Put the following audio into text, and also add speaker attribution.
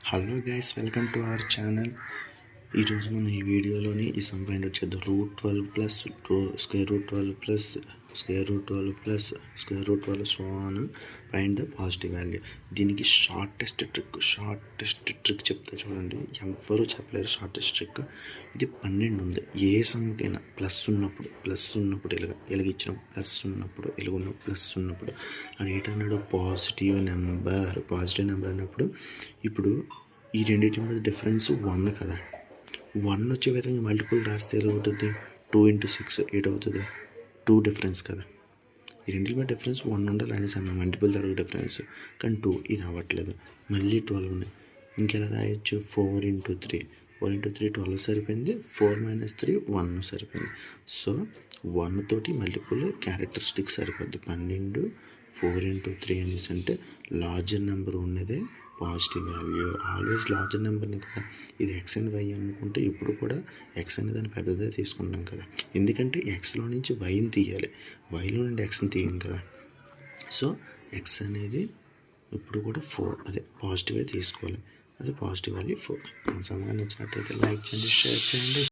Speaker 1: Hello guys, welcome to our channel. ఈరోజు మనం ఈ వీడియోలోని ఈ సమ్ ఫైండ్ అవుట్ చేద్దాం. √12 plus √12 plus √12 plus √12 so on find the positive value. దీనికి షార్టెస్ట్ ట్రిక్ చెప్తా చూడండి. ఎవ్వరూ చెప్పలేరు షార్టెస్ట్ ట్రిక్. ఇది 12 ఉంది. ఏ సమ్కైనా ప్లస్ ఉన్నప్పుడు ఎలాగిచ్చినప్పుడు ప్లస్ ఉన్నప్పుడు ప్లస్ ఉన్నప్పుడు అది ఏంటన్నాడు, పాజిటివ్ నెంబర్ అన్నప్పుడు ఇప్పుడు ఈ రెండింటి మధ్య డిఫరెన్స్ 1 కదా. 1 వచ్చే విధంగా మల్టిపుల్ రాస్తే ఎలా అవుతుంది? 2 × 6 8 2 డిఫరెన్స్ కదా. ఈ రెండింటి మధ్య డిఫరెన్స్ 1 ఉండాలి అనేసి అన్న మల్టిపుల్ తరగతి డిఫరెన్స్, కానీ 2 ఇది అవ్వట్లేదు. మళ్ళీ 12 ఉన్నాయి. ఇంకెలా రాయొచ్చు? 4 × 3 12 సరిపోయింది. 4 - 3 1 సరిపోయింది. సో 1 తోటి మల్టిపుల్ క్యారెక్టరిస్టిక్ సరిపోద్ది. 12 4 × 3 అనేసి అంటే లార్జర్ నెంబర్ ఉన్నదే పాజిటివ్ వాల్యూ. ఆల్వేస్ లార్జర్ నెంబర్ని కదా. ఇది ఎక్స్ అండ్ వై అనుకుంటే ఇప్పుడు కూడా ఎక్స్ అనే దాన్ని పెద్దదే తీసుకుంటాం కదా, ఎందుకంటే ఎక్స్లో నుంచి వైని తీయాలి, వైలో నుండి ఎక్స్ని తీయం కదా. సో ఎక్స్ అనేది ఇప్పుడు కూడా 4 అదే పాజిటివే తీసుకోవాలి. అదే పాజిటివ్ వాల్యూ 4. మన సమయాన్ని నచ్చినట్టయితే లైక్ చేయండి, షేర్ చేయండి.